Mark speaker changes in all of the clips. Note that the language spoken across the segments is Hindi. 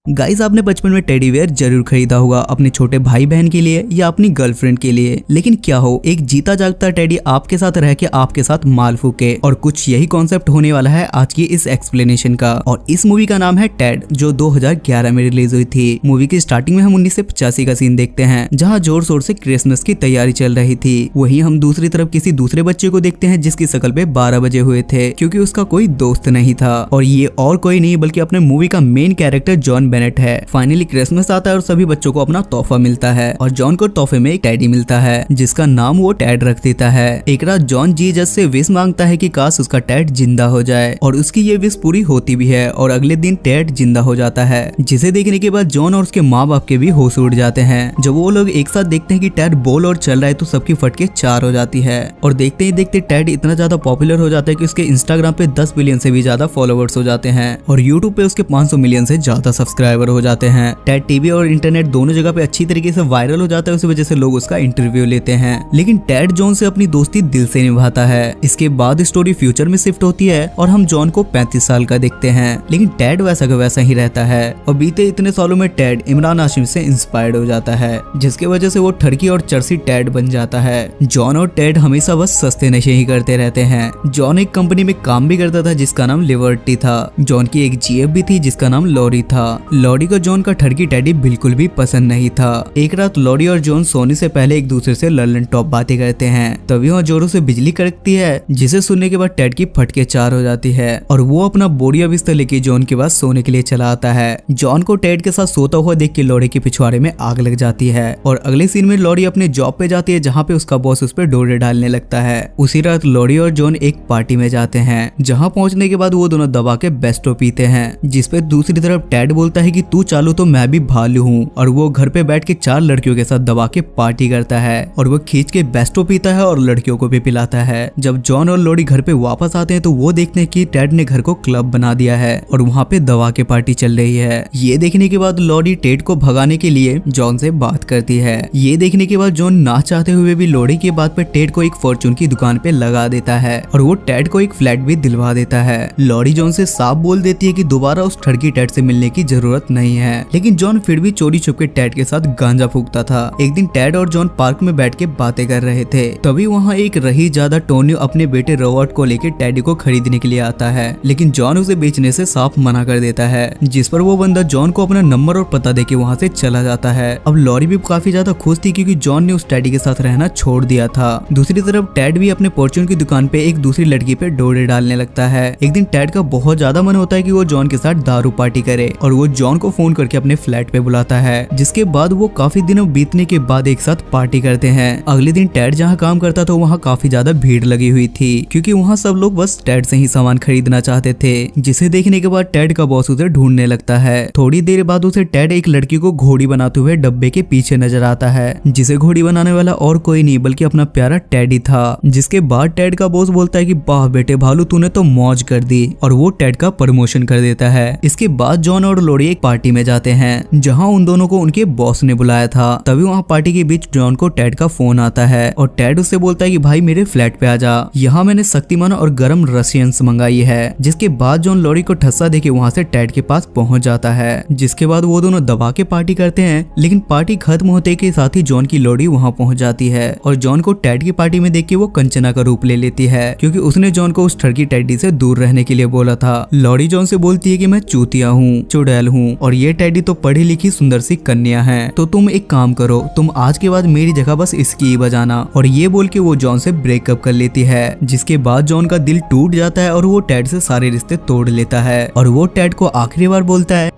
Speaker 1: गाइस, आपने बचपन में टेडी बेयर जरूर खरीदा होगा अपने छोटे भाई बहन के लिए या अपनी गर्लफ्रेंड के लिए। लेकिन क्या हो, एक जीता जागता टेडी आपके साथ रह के आपके साथ माल फूके। और कुछ यही कॉन्सेप्ट होने वाला है आज की इस एक्सप्लेनेशन का। और इस मूवी का नाम है टेड, जो 2011 में रिलीज हुई थी। मूवी की स्टार्टिंग में हम 1985 का सीन देखते हैं, जहाँ जोर शोर से क्रिसमस की तैयारी चल रही थी। वहीं हम दूसरी तरफ किसी दूसरे बच्चे को देखते हैं जिसकी शकल पे 12 बजे हुए थे, क्योंकि उसका कोई दोस्त नहीं था। और ये और कोई नहीं बल्कि अपने मूवी का मेन कैरेक्टर जॉन बेनेट है। फाइनली क्रिसमस आता है और सभी बच्चों को अपना तोहफा मिलता है। और जॉन को तोहफे में एक टेडी मिलता है जिसका नाम वो टेड रख देता है। एक रात जॉन जीसस से विश मांगता है कि काश उसका टेड जिंदा हो जाए, और उसकी ये विश पूरी होती भी है। और अगले दिन टेड जिंदा हो जाता है, जिसे देखने के बाद जॉन और उसके माँ बाप के भी होश उड़ जाते हैं। जब वो लोग एक साथ देखते हैं कि टेड बोल और चल रहा है तो सबकी फटके 4 हो जाती है। और देखते ही देखते टेड इतना ज्यादा पॉपुलर हो जाता है कि उसके इंस्टाग्राम पे 10 बिलियन से भी ज्यादा फॉलोवर्स हो जाते हैं, और यूट्यूब पे उसके 500 मिलियन से ज्यादा सब्सक्राइबर हो जाते हैं। टेड टीवी और इंटरनेट दोनों जगह पे अच्छी तरीके से वायरल हो जाता है, उस वजह से लोग उसका इंटरव्यू लेते हैं। लेकिन टेड जॉन से अपनी दोस्ती दिल से निभाता है। इसके बाद स्टोरी फ्यूचर में शिफ्ट होती है और हम जॉन को 35 साल का देखते हैं, लेकिन टेड वैसा का वैसा ही रहता है। और बीते इतने सालों में टेड इमरान हाशमी से इंस्पायर्ड हो जाता है, जिसके वजह से वो ठरकी और चरसी टेड बन जाता है। जॉन और टेड हमेशा बस सस्ते नशे ही करते रहते हैं। जॉन एक कंपनी में काम भी करता था जिसका नाम लिबर्टी था। जॉन की एक जीएफ भी थी जिसका नाम लॉरी था। लॉरी को जॉन का ठरकी टेडी बिल्कुल भी पसंद नहीं था। एक रात लॉरी और जॉन सोने से पहले एक दूसरे से ललन टॉप बातें करते हैं। तभी वहाँ जोरों से बिजली कड़कती है, जिसे सुनने के बाद टेड की फटके 4 हो जाती है। और वो अपना बोरिया बिस्तर लेके जॉन के पास सोने के लिए चला आता है। जॉन को टेड के साथ सोता हुआ देख के लॉरी के पिछवाड़े में आग लग जाती है। और अगले सीन में लॉरी अपने जॉब पे जाती है, जहाँ पे उसका बॉस उस पर डोरे डालने लगता है। उसी रात लॉरी और जॉन एक पार्टी में जाते हैं, जहाँ पहुंचने के बाद वो दोनों दबा के बेस्टो पीते हैं, जिसपे दूसरी तरफ टेड बोलता है कि तू चालू तो मैं भी भालू हूँ। और वो घर पे बैठ के 4 लड़कियों के साथ दबा के पार्टी करता है, और वो खींच के बेस्टो पीता है और लड़कियों को भी पिलाता है। जब जॉन और लॉरी घर पे वापस आते हैं तो वो देखते हैं कि टेड ने घर को क्लब बना दिया है और वहाँ पे दवा के पार्टी चल रही है। ये देखने के बाद लॉरी टेड को भगाने के लिए जॉन से बात करती है। ये देखने के बाद जॉन ना चाहते हुए भी लॉरी की बात पे टेड को एक फॉर्चून की दुकान पे लगा देता है, और वो टेड को एक फ्लैट भी दिलवा देता है। लॉरी जॉन से साफ बोल देती है कि दोबारा उस ठरकी टेड से मिलने की जरूरत नहीं है, लेकिन जॉन फिर भी चोरी छुपके टेड के साथ गांजा फूकता था। एक दिन टेड और जॉन पार्क में बैठ के बातें कर रहे थे, तभी वहाँ एक रही ज्यादा टोनी अपने बेटे रॉबर्ट को लेकर टेडी को खरीदने के लिए आता है, लेकिन जॉन उसे बेचने से साफ मना कर देता है, जिस पर वो बंदा जॉन को अपना नंबर और पता देके वहाँ से चला जाता है। अब लॉरी भी काफी ज्यादा खुश थी क्योंकि जॉन ने उस टेडी के साथ रहना छोड़ दिया था। दूसरी तरफ टेड भी अपने फॉर्चून की दुकान पे एक दूसरी लड़की पे डोरे डालने लगता है। एक दिन टेड का बहुत ज्यादा मन होता है कि वो जॉन के साथ दारू पार्टी करे, और वो जॉन को फोन करके अपने फ्लैट पे बुलाता है, जिसके बाद वो काफी दिनों बीतने के बाद एक साथ पार्टी करते हैं। अगले दिन टेड जहाँ काम करता था वहाँ काफी ज्यादा भीड़ लगी हुई थी, क्योंकि वहाँ सब लोग बस टेड से ही सामान खरीदना चाहते थे, जिसे देखने के बाद टेड का बॉस उसे ढूंढने लगता है। थोड़ी देर बाद उसे टेड एक लड़की को घोड़ी बनाते हुए डब्बे के पीछे नजर आता है, जिसे घोड़ी बनाने वाला और कोई नहीं बल्कि अपना प्यारा टेडी था। जिसके बाद टेड का बॉस बोलता है कि वाह बेटे भालू, तूने तो मौज कर दी, और वो टेड का प्रमोशन कर देता है। इसके बाद जॉन और लॉरी एक पार्टी में जाते हैं, जहाँ उन दोनों को उनके बॉस ने बुलाया था। तभी वहाँ पार्टी के बीच जॉन को टेड का फोन आता है, और टेड उससे बोलता है कि भाई मेरे फ्लैट पे आ जा, यहाँ मैंने शक्तिमान और गरम रशियंस मंगाई है। जिसके बाद जॉन लॉरी को ठस्सा देके वहाँ से टेड के पास पहुँच जाता है। जिसके बाद वो दोनों दबा के पार्टी करते हैं, लेकिन पार्टी खत्म होते के साथ ही जॉन की लॉरी वहाँ पहुँच जाती है, और जॉन को टेड की पार्टी में देख के वो कंचना का रूप ले लेती है, क्योंकि उसने जॉन को उस ठरकी टेडी से दूर रहने के लिए बोला था। लॉरी जॉन से बोलती है कि मैं चूतिया हूँ, चुड़ैल हूँ, और ये टेडी तो पढ़ी लिखी सुंदर सी कन्या है, तो तुम एक काम करो, तुम आज के बाद मेरी जगह बस इसकी ही बजाना। और ये बोल के वो जॉन से ब्रेकअप कर लेती है, जिसके बाद जॉन का दिल टूट जाता है और वो टेड से सारे रिश्ते तोड़ लेता है। और वो टेड को आखिरी बार बोलता है,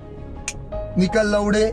Speaker 2: निकल लौड़े,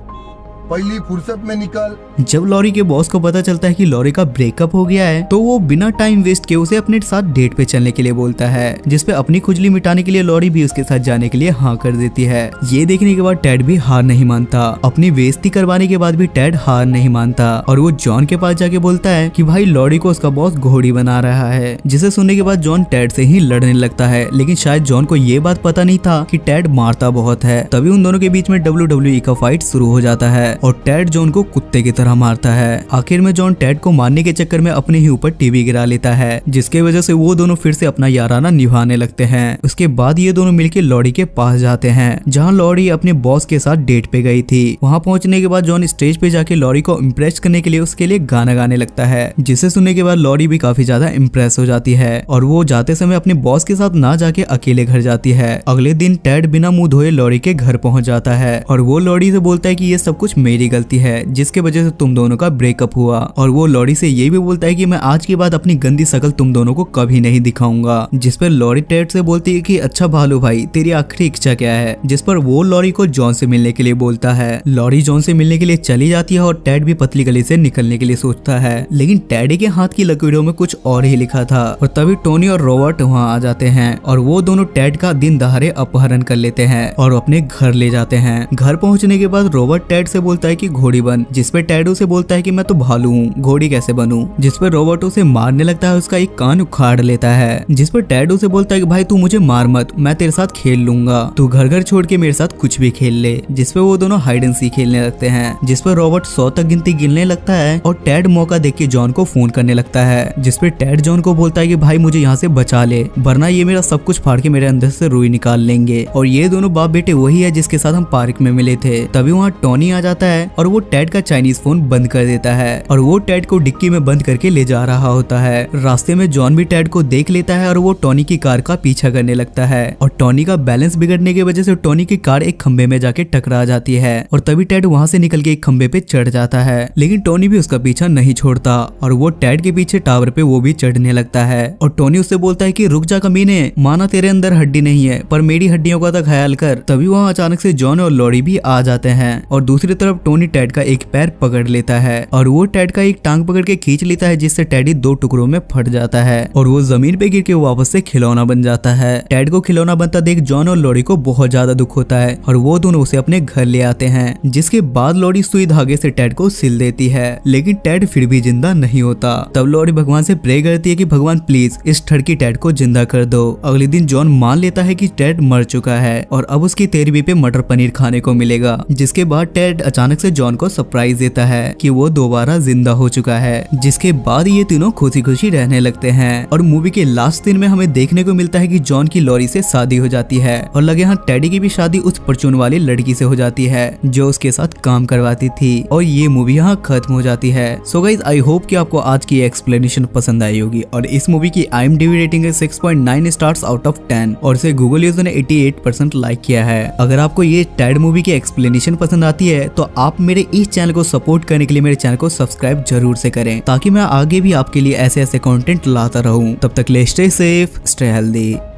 Speaker 2: पहली फुर्सत में निकल।
Speaker 1: जब लॉरी के बॉस को पता चलता है कि लॉरी का ब्रेकअप हो गया है, तो वो बिना टाइम वेस्ट किए उसे अपने साथ डेट पे चलने के लिए बोलता है, जिसपे अपनी खुजली मिटाने के लिए लॉरी भी उसके साथ जाने के लिए हाँ कर देती है। ये देखने के बाद टेड भी हार नहीं मानता। अपनी बेइज्जती करवाने के बाद भी टेड हार नहीं मानता, और वो जॉन के पास जाके बोलता है कि भाई लॉरी को उसका बॉस घोड़ी बना रहा है। जिसे सुनने के बाद जॉन टेड से ही लड़ने लगता है, लेकिन शायद जॉन को ये बात पता नहीं था कि टेड मारता बहुत है। तभी उन दोनों के बीच में WWE का फाइट शुरू हो जाता है, और टेड जॉन को कुत्ते की तरह मारता है। आखिर में जॉन टेड को मारने के चक्कर में अपने ही ऊपर टीवी गिरा लेता है, जिसके वजह से वो दोनों फिर से अपना याराना निभाने लगते हैं। उसके बाद ये दोनों मिलकर लॉरी के पास जाते हैं, जहाँ लॉरी अपने बॉस के साथ डेट पे गई थी। वहाँ पहुंचने के बाद जॉन स्टेज पे जाके लॉरी को इम्प्रेस करने के लिए उसके लिए गाना गाने लगता है, जिसे सुनने के बाद लॉरी भी काफी ज्यादा इम्प्रेस हो जाती है और वो जाते समय अपने बॉस के साथ ना जाके अकेले घर जाती है। अगले दिन टेड बिना मुंह धोए लॉरी के घर पहुंच जाता है और वो लॉरी से बोलता है कि ये सब कुछ मेरी गलती है, जिसके वजह से तुम दोनों का ब्रेकअप हुआ। और वो लॉरी से ये भी बोलता है कि मैं आज के बाद अपनी गंदी शकल तुम दोनों को कभी नहीं दिखाऊंगा। जिस पर लॉरी टेड से बोलती है कि अच्छा भालू भाई, तेरी आखिरी इच्छा क्या है? जिस पर वो लॉरी को जॉन से मिलने के लिए बोलता है। लॉरी जॉन से मिलने के लिए चली जाती है और टेड भी पतली गली से निकलने के लिए सोचता है, लेकिन टेड के हाथ की लकीरों में कुछ और ही लिखा था। और तभी टोनी और रॉबर्ट वहाँ आ जाते हैं और वो दोनों टेड का दिन दहाड़े अपहरण कर लेते हैं और अपने घर ले जाते हैं। घर पहुंचने के बाद रॉबर्ट टेड से बोलता है कि घोड़ी बन, जिस पे टेड उसे बोलता है कि मैं तो भालू हूँ, घोड़ी कैसे बनूं? जिस पर रॉबर्ट उसे मारने लगता है, उसका एक कान उखाड़ लेता है। जिस पर टेड उसे बोलता है कि भाई तू मुझे मार मत, मैं तेरे साथ खेल लूंगा, तू घर घर छोड़ के मेरे साथ कुछ भी खेल ले। जिस पे वो दोनों हाइड एंड सीक खेलने लगते हैं, जिस पर रॉबर्ट 100 तक गिनती गिनने लगता है और टेड मौका देख के जॉन को फोन करने लगता है। जिस पे टेड जॉन को बोलता है कि भाई मुझे यहाँ से बचा ले, वरना ये मेरा सब कुछ फाड़ के मेरे अंदर से रुई निकाल लेंगे। और ये दोनों बाप बेटे वही है जिसके साथ हम पार्क में मिले थे। तभी वहाँ टोनी आ जाता है और वो टेड का चाइनीज फोन बंद कर देता है और वो टेड को डिक्की में बंद करके ले जा रहा होता है। रास्ते में जॉन भी टेड को देख लेता है और वो टोनी की कार का पीछा करने लगता है और टोनी का बैलेंस बिगड़ने की वजह से टोनी की कार एक खंबे में जाके टकरा जाती है और तभी टेड वहाँ से निकल के एक खंबे पे चढ़ जाता है। लेकिन टोनी भी उसका पीछा नहीं छोड़ता और वो टेड के पीछे टावर पे वो भी चढ़ने लगता है और टोनी उससे बोलता है कि रुक जा कमीने, माना तेरे अंदर हड्डी नहीं है पर मेरी हड्डियों का तो ख्याल कर। तभी वहाँ अचानक से जॉन और लॉरी भी आ जाते हैं और दूसरी तरफ टोनी टेड का एक पैर पकड़ लेता है और वो टेड का एक टांग पकड़ के खींच लेता है, जिससे टेडी 2 टुकड़ों में फट जाता है और वो जमीन पे गिर के वापस से खिलौना बन जाता है। टेड को खिलौना बनता देख जॉन और लॉरी को बहुत ज्यादा दुख होता है और वो दोनों उसे अपने घर ले आते हैं, जिसके बाद लॉरी सुई धागे से टेड को सिल देती है, लेकिन टेड फिर भी जिंदा नहीं होता। तब लॉरी भगवान से प्रे करती है कि भगवान प्लीज इस ठड़की टेड को जिंदा कर दो। अगले दिन जॉन मान लेता है कि टेड मर चुका है और अब उसकी 13वीं पे मटर पनीर खाने को मिलेगा, जिसके बाद टेड अचानक से जॉन को सरप्राइज देता है कि वो दोबारा जिंदा हो चुका है। जिसके बाद ये तीनों खुशी खुशी रहने लगते हैं और मूवी के लास्ट दिन में हमें देखने को मिलता है कि जॉन की लॉरी से शादी हो जाती है और लगे हाँ टेडी की भी शादी उस परचून वाली लड़की से हो जाती है जो उसके साथ काम करवाती थी और ये मूवी यहाँ खत्म हो जाती है। सो गाइस आई होप कि आपको आज की एक्सप्लेनेशन पसंद आई होगी और इस मूवी की IMDb रेटिंग है 6.9 स्टार्स आउट ऑफ 10 और इसे गूगल यूजर ने 88% लाइक किया है। अगर आपको ये टेड मूवी की एक्सप्लेनेशन पसंद आती है तो आप मेरे इस चैनल को सपोर्ट करने के लिए मेरे चैनल को सब्सक्राइब जरूर से करें, ताकि मैं आगे भी आपके लिए ऐसे कंटेंट लाता रहूं। तब तक ले स्टे सेफ, स्टे हेल्दी।